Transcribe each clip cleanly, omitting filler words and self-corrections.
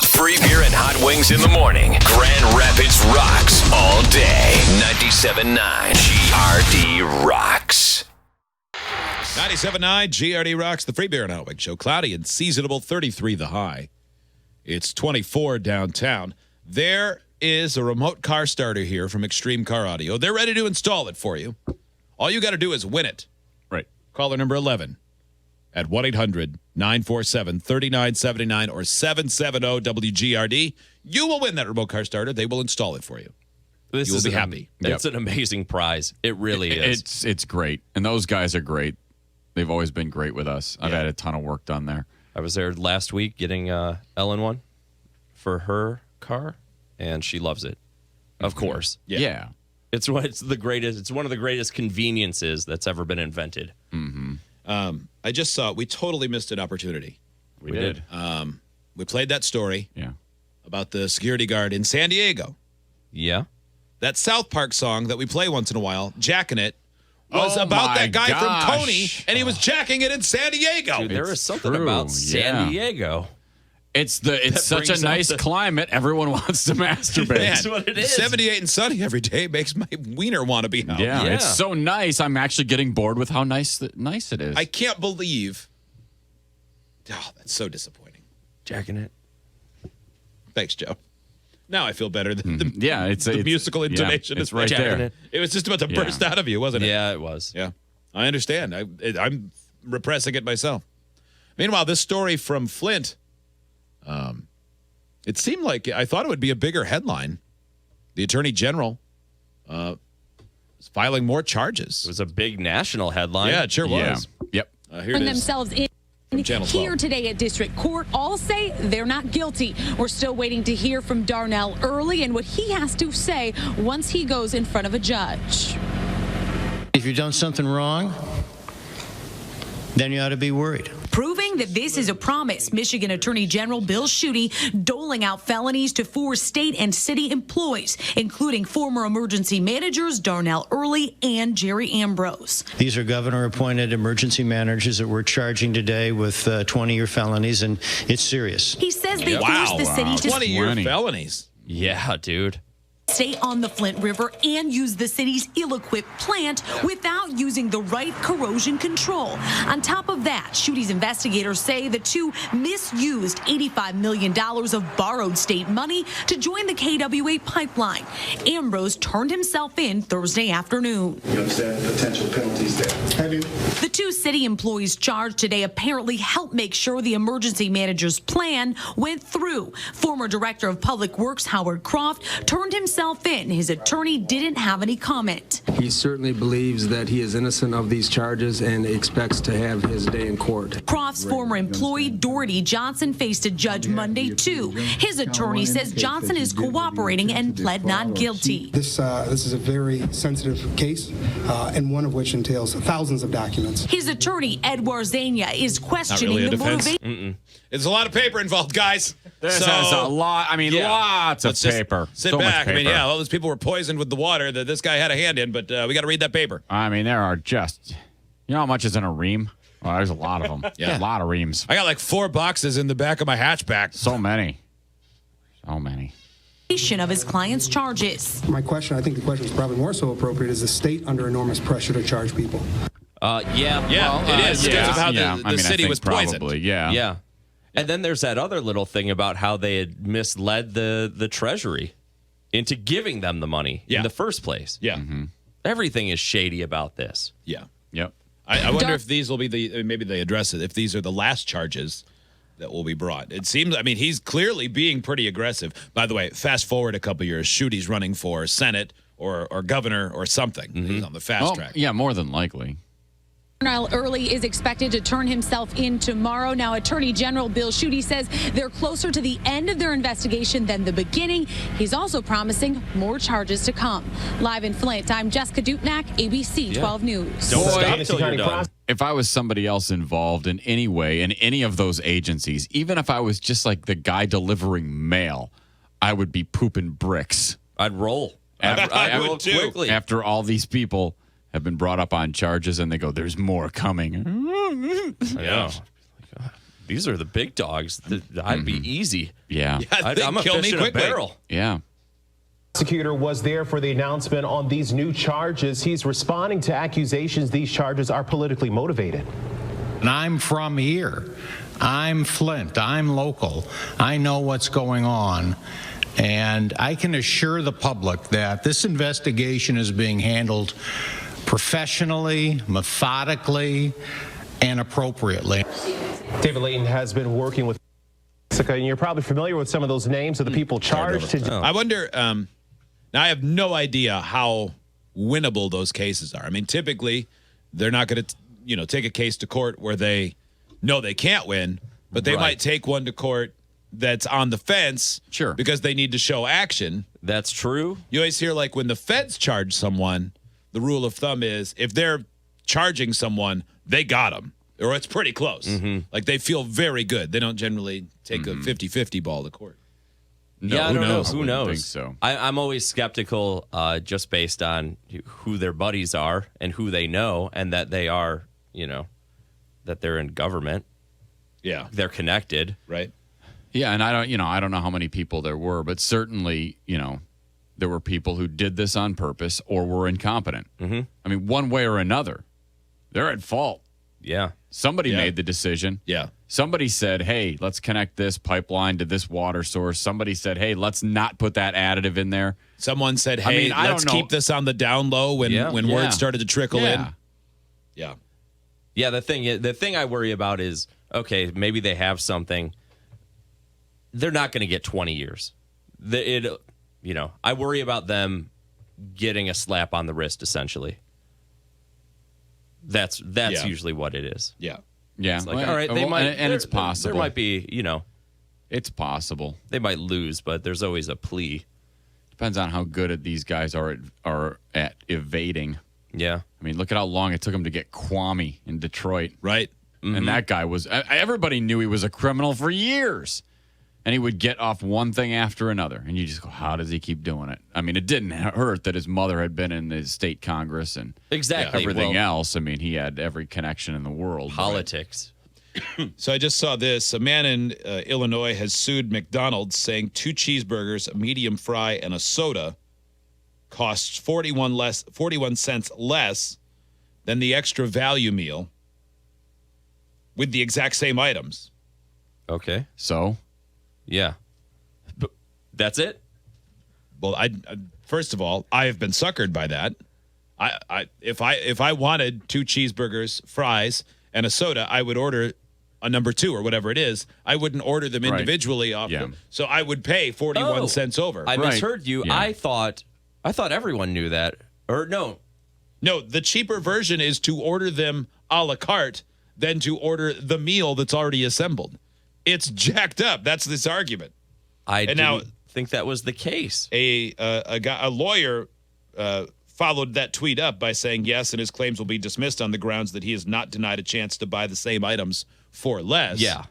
Free beer and hot wings in the morning. Grand Rapids rocks all day. 97.9 GRD rocks. 97.9 GRD rocks. The free beer and hot wing show. Cloudy and seasonable. 33 the high. It's 24 downtown. There is a remote car starter here from Extreme Car Audio. They're ready to install it for you. All you got to do is win it. Right. Caller number 11 at 1-800-947-3979 or 770-WGRD. You will win that remote car starter. They will install it for you. You will be happy. It's an amazing prize. It really is. It's great. And those guys are great. They've always been great with us. I've had a ton of work done there. I was there last week getting Ellen one for her car, and she loves it. Of course. Yeah. It's one of the greatest conveniences that's ever been invented. Mm-hmm. I just saw we totally missed an opportunity. We did. We played that story about the security guard in San Diego. Yeah. That South Park song that we play once in a while, Jacking It, was about that guy from Coney, and he was jacking it in San Diego. Dude, there is something about San Diego. It's such a nice climate. Everyone wants to masturbate. Man, That's what it is. 78 and sunny every day makes my wiener want to be out. Yeah, it's so nice. I'm actually getting bored with how nice it is. I can't believe. Oh, that's so disappointing. Jacking it. Thanks, Joe. Now I feel better than the musical intonation. It's right there. It was just about to burst out of you, wasn't it? Yeah, it was. Yeah, I understand. I'm repressing it myself. Meanwhile, this story from Flint, it seemed like I thought it would be a bigger headline. The Attorney General is filing more charges. It was a big national headline. Yeah, it sure was. Yep. Here it is. Themselves in. Here today at District Court, all say they're not guilty. We're still waiting to hear from Darnell Early and what he has to say once he goes in front of a judge. If you've done something wrong, then you ought to be worried. Proving that this is a promise, Michigan Attorney General Bill Schuette doling out felonies to 4 state and city employees, including former emergency managers Darnell Early and Jerry Ambrose. These are governor-appointed emergency managers that we're charging today with 20-year felonies, and it's serious. He says they forced the city to 20-year felonies. Yeah, dude. Stay on the Flint River and use the city's ill-equipped plant without using the right corrosion control. On top of that, Schuette's investigators say the two misused $85 million of borrowed state money to join the KWA pipeline. Ambrose turned himself in Thursday afternoon. You understand the potential penalties there? Have you? The 2 city employees charged today apparently helped make sure the emergency manager's plan went through. Former Director of Public Works Howard Croft turned himself in. His attorney didn't have any comment. He certainly believes that he is innocent of these charges and expects to have his day in court. Croft's former employee, Doherty Johnson, faced a judge Monday, too. His attorney says Johnson is cooperating and pled not guilty. This is a very sensitive case, and one of which entails thousands of documents. His attorney, Edward Zania, is questioning really the motivation. There's a lot of paper involved, guys. This is a lot. I mean, lots of paper. Sit so back. Much paper. I mean, all those people were poisoned with the water that this guy had a hand in, but we got to read that paper. I mean, there are just, you know how much is in a ream? Well, there's a lot of them. A lot of reams. I got like 4 boxes in the back of my hatchback. So many. Of his client's charges. I think the question is probably more so appropriate, is the state under enormous pressure to charge people? It is because of how the city was poisoned. Probably, Yeah. And then there's that other little thing about how they had misled the Treasury into giving them the money in the first place. Yeah. Mm-hmm. Everything is shady about this. Yeah. Yep. I wonder if these will be maybe they address it, if these are the last charges that will be brought. It seems, he's clearly being pretty aggressive. By the way, fast forward a couple years, Schuette's running for Senate or governor or something. Mm-hmm. He's on the fast track. Yeah, more than likely. Darnell Early is expected to turn himself in tomorrow. Now, Attorney General Bill Schuette says they're closer to the end of their investigation than the beginning. He's also promising more charges to come. Live in Flint, I'm Jessica Dupnack, ABC 12 News. Don't stop till you're done. If I was somebody else involved in any way in any of those agencies, even if I was just like the guy delivering mail, I would be pooping bricks. I'd roll. I would too. Quickly. After all these people have been brought up on charges and they go, there's more coming. I know. These are the big dogs. I'd be easy. Yeah. I'm a kill fish me in a quickly. barrel. Yeah. Prosecutor was there for the announcement on these new charges. He's responding to accusations these charges are politically motivated. And I'm from here. I'm Flint. I'm local. I know what's going on. And I can assure the public that this investigation is being handled professionally, methodically, and appropriately. David Layton has been working with Jessica, and you're probably familiar with some of those names of the people charged. I wonder, now I have no idea how winnable those cases are. I mean, typically, they're not going to, take a case to court where they know they can't win, but they might take one to court that's on the fence. Sure. Because they need to show action. That's true. You always hear, like, when the feds charge someone, the rule of thumb is if they're charging someone, they got them. Or it's pretty close. Mm-hmm. Like, they feel very good. They don't generally take a 50-50 ball to court. No, Yeah, I who don't knows? know. Who knows? Think so. I'm always skeptical just based on who their buddies are and who they know and that they are, that they're in government. Yeah. They're connected. Right? Yeah, and I don't know how many people there were, but certainly, there were people who did this on purpose or were incompetent. Mm-hmm. I mean, one way or another, they're at fault. Yeah. Somebody made the decision. Yeah. Somebody said, hey, let's connect this pipeline to this water source. Somebody said, hey, let's not put that additive in there. Someone said, hey, I let's don't know. keep this on the down low when words started to trickle in. Yeah. Yeah, the thing I worry about is, okay, maybe they have something. They're not going to get 20 years. I worry about them getting a slap on the wrist, essentially. That's usually what it is. Yeah. Yeah. It's like, all right, they might, and it's possible. There might be, it's possible. they might lose, but there's always a plea. Depends on how good these guys are at evading. Yeah. I mean, look at how long it took him to get Kwame in Detroit. Right. And that guy was, everybody knew he was a criminal for years. And he would get off one thing after another. And you just go, how does he keep doing it? I mean, it didn't hurt that his mother had been in the state Congress and everything else. I mean, he had every connection in the world. Politics. So I just saw this. A man in Illinois has sued McDonald's saying 2 cheeseburgers, a medium fry, and a soda costs 41 cents less than the extra value meal with the exact same items. Okay. So? Yeah. But that's it? Well, I first of all, I have been suckered by that. If I wanted 2 cheeseburgers, fries, and a soda, I would order a number 2 or whatever it is. I wouldn't order them individually off. Yeah. So I would pay 41 cents over. I misheard you. Yeah. I thought everyone knew that. Or no. No, the cheaper version is to order them a la carte than to order the meal that's already assembled. It's jacked up. That's this argument. I didn't think that was the case. A lawyer followed that tweet up by saying yes, and his claims will be dismissed on the grounds that he is not denied a chance to buy the same items for less. Yeah.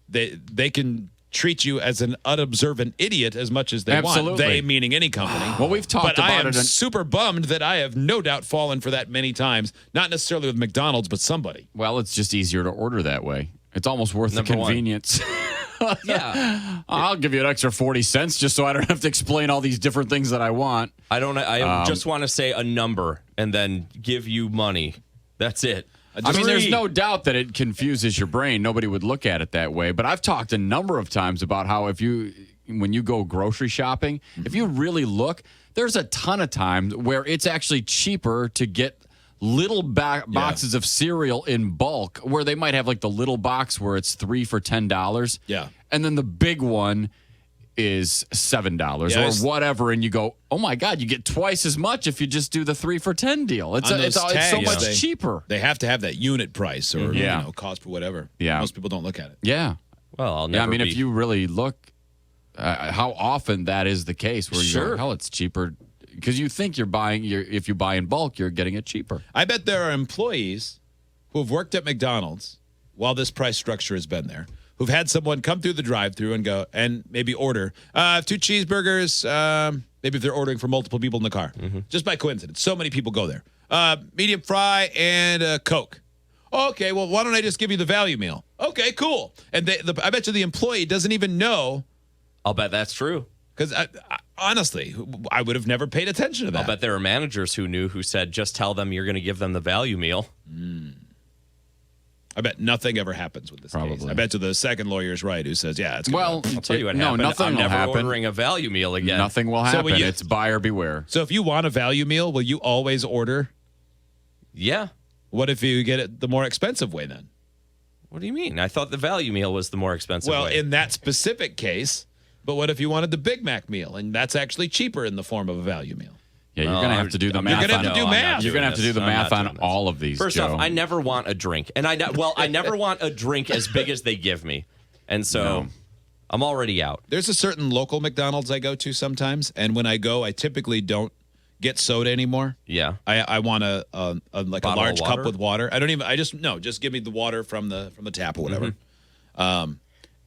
They can treat you as an unobservant idiot as much as they want. They meaning any company. Well, we've talked but about I am it. super bummed that I have no doubt fallen for that many times. Not necessarily with McDonald's, but somebody. Well, it's just easier to order that way. It's almost worth the convenience. Yeah. I'll give you an extra 40 cents just so I don't have to explain all these different things that I want. I just want to say a number and then give you money. That's it. I mean, there's no doubt that it confuses your brain. Nobody would look at it that way. But I've talked a number of times about how when you go grocery shopping, if you really look, there's a ton of times where it's actually cheaper to get little boxes of cereal in bulk, where they might have like the little box where it's 3 for $10. Yeah. And then the big one is $7 or whatever. And you go, oh my God, you get twice as much if you just do the 3 for $10 deal. It's so much cheaper. They have to have that unit price or cost per whatever. Yeah. Most people don't look at it. Yeah. Well, I'll never if you really look, how often that is the case where you go, hell, it's cheaper. Because you think if you buy in bulk, you're getting it cheaper. I bet there are employees who have worked at McDonald's while this price structure has been there, who've had someone come through the drive-thru and go and maybe order 2 cheeseburgers, maybe if they're ordering for multiple people in the car. Just by coincidence. So many people go there. Medium fry and a Coke. Okay, well, why don't I just give you the value meal? Okay, cool. And I bet you the employee doesn't even know. I'll bet that's true. Because honestly, I would have never paid attention to that. I'll bet there are managers who said, just tell them you're going to give them the value meal. I bet nothing ever happens with this case. I bet you the second lawyer is right who says, yeah, it's Well, I'll tell you what happened. nothing I'm will never happen. ordering a value meal again. Nothing will So happen. It's buyer beware. So if you want a value meal, will you always order? Yeah. What if you get it the more expensive way then? What do you mean? I thought the value meal was the more expensive Well, way. in that specific case, but what if you wanted the Big Mac meal and that's actually cheaper in the form of a value meal? Yeah, you're going to have to do the math. You're going to have to do math. You're going to have to do the math on all of these, First Joe. off, I never want a drink. And I never want a drink as big as they give me. And so I'm already out. There's a certain local McDonald's I go to sometimes, and when I go, I typically don't get soda anymore. Yeah. I want a large of cup water? with water. Just give me the water from the tap or whatever.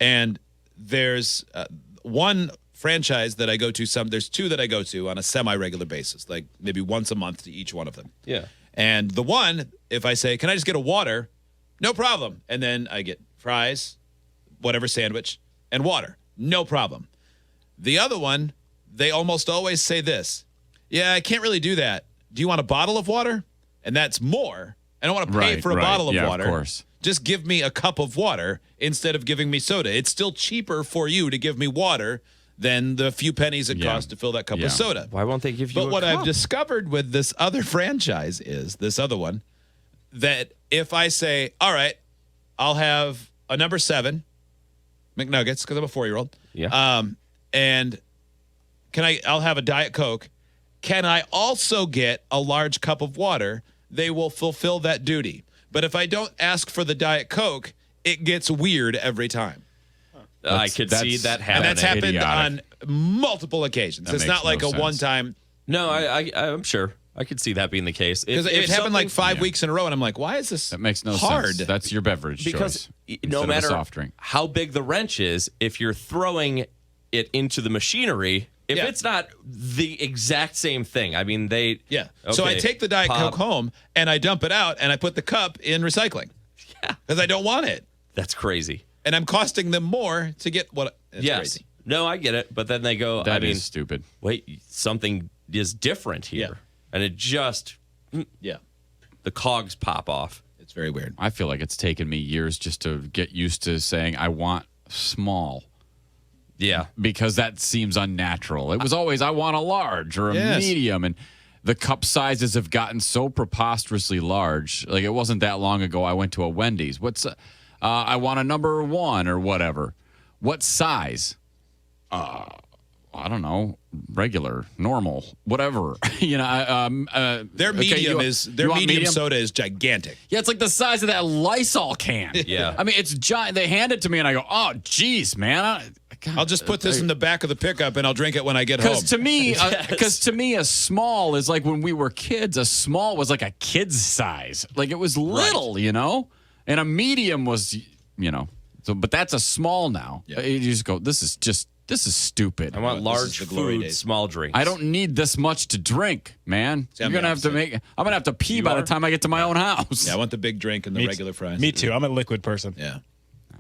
And there's one franchise that I go to. There's two that I go to on a semi-regular basis, like maybe once a month to each one of them. Yeah. And the one, if I say, can I just get a water? No problem. And then I get fries, whatever sandwich, and water. No problem. The other one, they almost always say this. Yeah, I can't really do that. Do you want a bottle of water? And that's more. I don't want to pay for a bottle of water. Of course. Just give me a cup of water instead of giving me soda. It's still cheaper for you to give me water than the few pennies it costs to fill that cup of soda. Why won't they give you But a what cup? I've discovered with this other franchise is, this other one, that if I say, all right, I'll have a number 7 McNuggets, because I'm a 4-year-old. Yeah. And I'll have a Diet Coke. Can I also get a large cup of water? They will fulfill that duty. But if I don't ask for the Diet Coke, it gets weird every time. I could see that happening. And that's happened on multiple occasions. It's not like a one-time. No, I'm sure. I could see that being the case. Because it happened like 5 weeks in a row, and I'm like, why is this That makes no hard? sense. That's your beverage Because choice. no instead of a matter soft drink. how big the wrench is, if you're throwing it into the machinery, if it's not the exact same thing, I mean, Yeah. So I take the Diet Coke home, and I dump it out, and I put the cup in recycling. Yeah. Because I don't want it. That's crazy. And I'm costing them more to get what. It's crazy. No, I get it. But then they go, That is stupid. Wait, something is different here. Yeah. And it just, the cogs pop off. It's very weird. I feel like it's taken me years just to get used to saying I want small. Yeah. Because that seems unnatural. It was always I want a large or a medium, and the cup sizes have gotten so preposterously large. Like it wasn't that long ago I went to a Wendy's. I want a number 1 or whatever. What size? I don't know. Regular, normal, whatever. Their medium medium soda is gigantic. Yeah, it's like the size of that Lysol can. Yeah. I mean, it's giant. They hand it to me, and I go, "Oh, geez, man." I'll just put this in the back of the pickup, and I'll drink it when I get home. Because to me, a small is like when we were kids. A small was like a kid's size. Like it was little, and a medium was, So, but that's a small now. Yeah. You just go, this is stupid. I want large food, small drinks. I don't need this much to drink, man. See, I'm gonna have to pee by the time I get to my own house. Yeah, I want the big drink and the regular fries. Me too. I'm a liquid person. Yeah.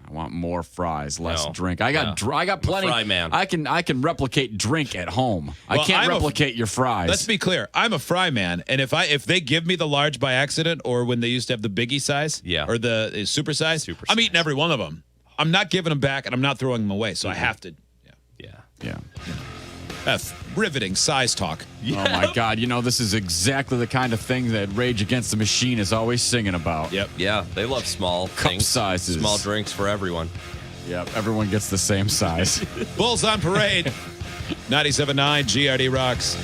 I want more fries, less No. drink. I got plenty. fry man. I can replicate drink at home. I Well, can't I'm replicate your fries. Let's be clear. I'm a fry man, and if they give me the large by accident, or when they used to have the biggie size, or the super size, I'm eating every one of them. I'm not giving them back, and I'm not throwing them away. So I have to. Yeah. That's riveting size talk. Oh my God! This is exactly the kind of thing that Rage Against the Machine is always singing about. Yep. Yeah, they love small Cup things, sizes. small drinks for everyone. Yep. Everyone gets the same size. Bulls on parade. 97.9 GRD Rocks.